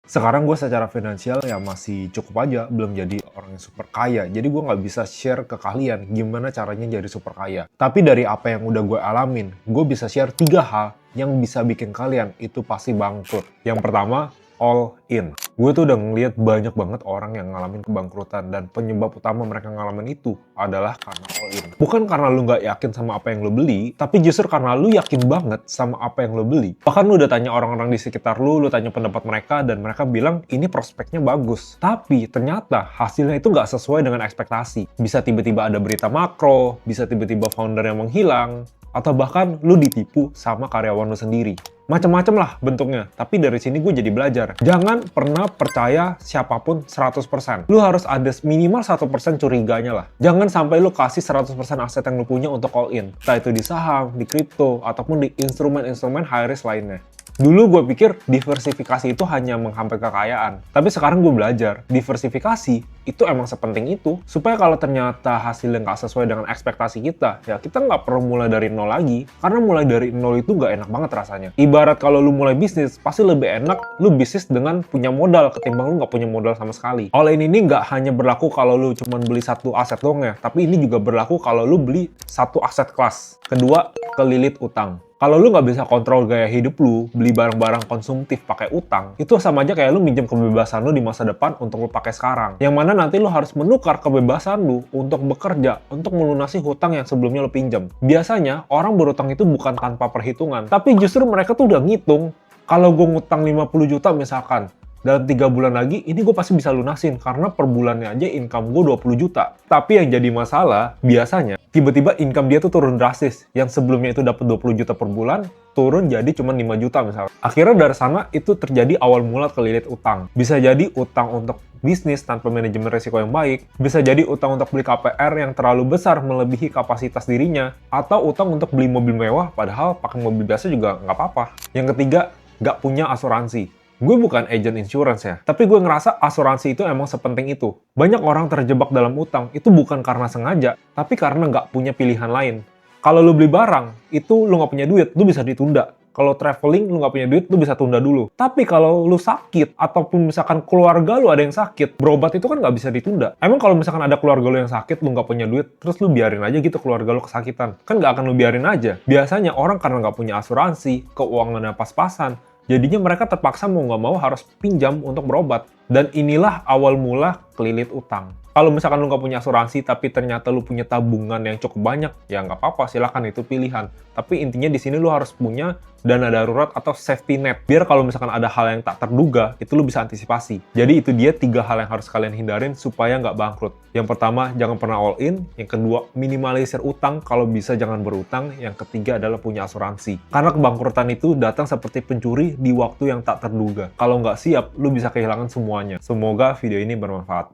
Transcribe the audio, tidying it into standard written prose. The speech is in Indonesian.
Sekarang gue secara finansial ya masih cukup aja, belum jadi orang yang super kaya. Jadi gue nggak bisa share ke kalian gimana caranya jadi super kaya. Tapi dari apa yang udah gue alamin, gue bisa share 3 hal yang bisa bikin kalian itu pasti bangkrut. Yang pertama, all in. Gue tuh udah ngeliat banyak banget orang yang ngalamin kebangkrutan, dan penyebab utama mereka ngalamin itu adalah karena all in. Bukan karena lu nggak yakin sama apa yang lu beli, tapi justru karena lu yakin banget sama apa yang lu beli. Bahkan lu udah tanya orang-orang di sekitar lu tanya pendapat mereka, dan mereka bilang ini prospeknya bagus. Tapi ternyata hasilnya itu nggak sesuai dengan ekspektasi. Bisa tiba-tiba ada berita makro, bisa tiba-tiba founder yang menghilang, atau bahkan lu ditipu sama karyawan lu sendiri. Macam-macam lah bentuknya, tapi dari sini gue jadi belajar. Jangan pernah percaya siapapun 100%. Lu harus ada minimal 1% curiganya lah. Jangan sampai lu kasih 100% aset yang lu punya untuk all in. Entah itu di saham, di kripto, ataupun di instrumen-instrumen high risk lainnya. Dulu gue pikir diversifikasi itu hanya menghambat kekayaan. Tapi sekarang gue belajar, diversifikasi itu emang sepenting itu. Supaya kalau ternyata hasilnya nggak sesuai dengan ekspektasi kita, ya kita nggak perlu mulai dari nol lagi. Karena mulai dari nol itu nggak enak banget rasanya. Ibarat kalau lu mulai bisnis, pasti lebih enak lu bisnis dengan punya modal ketimbang lu nggak punya modal sama sekali. All in ini nggak hanya berlaku kalau lu cuma beli satu aset doang ya, tapi ini juga berlaku kalau lu beli satu aset kelas. Kedua, kelilit utang. Kalau lu nggak bisa kontrol gaya hidup lu, beli barang-barang konsumtif pakai utang, itu sama aja kayak lu minjem kebebasan lu di masa depan untuk lu pakai sekarang. Yang mana nanti lu harus menukar kebebasan lu untuk bekerja, untuk melunasi hutang yang sebelumnya lu pinjam. Biasanya, orang berutang itu bukan tanpa perhitungan, tapi justru mereka tuh udah ngitung. Kalau gue ngutang 50 juta misalkan, dalam 3 bulan lagi, ini gue pasti bisa lunasin, karena per bulannya aja income gue 20 juta. Tapi yang jadi masalah, biasanya, tiba-tiba income dia tuh turun drastis. Yang sebelumnya itu dapat 20 juta per bulan, turun jadi cuma 5 juta misalnya. Akhirnya dari sana, itu terjadi awal mula kelilit utang. Bisa jadi utang untuk bisnis tanpa manajemen risiko yang baik, bisa jadi utang untuk beli KPR yang terlalu besar melebihi kapasitas dirinya, atau utang untuk beli mobil mewah, padahal pakai mobil biasa juga nggak apa-apa. Yang ketiga, nggak punya asuransi. Gue bukan agent insurance ya, tapi gue ngerasa asuransi itu emang sepenting itu. Banyak orang terjebak dalam utang, itu bukan karena sengaja, tapi karena nggak punya pilihan lain. Kalau lu beli barang, itu lu nggak punya duit, lu bisa ditunda. Kalau traveling, lu nggak punya duit, lu bisa tunda dulu. Tapi kalau lu sakit, ataupun misalkan keluarga lu ada yang sakit, berobat itu kan nggak bisa ditunda. Emang kalau misalkan ada keluarga lu yang sakit, lu nggak punya duit, terus lu biarin aja gitu keluarga lu kesakitan. Kan nggak akan lu biarin aja. Biasanya orang karena nggak punya asuransi, keuangannya pas-pasan, jadinya mereka terpaksa mau nggak mau harus pinjam untuk berobat. Dan inilah awal mula kelilit utang. Kalau misalkan lu nggak punya asuransi, tapi ternyata lu punya tabungan yang cukup banyak, ya nggak apa-apa, silakan, itu pilihan. Tapi intinya di sini lu harus punya dana darurat atau safety net. Biar kalau misalkan ada hal yang tak terduga, itu lu bisa antisipasi. Jadi itu dia 3 hal yang harus kalian hindarin supaya nggak bangkrut. Yang pertama, jangan pernah all in. Yang kedua, minimalisir utang. Kalau bisa jangan berutang. Yang ketiga adalah punya asuransi. Karena kebangkrutan itu datang seperti pencuri di waktu yang tak terduga. Kalau nggak siap, lu bisa kehilangan semuanya. Semoga video ini bermanfaat.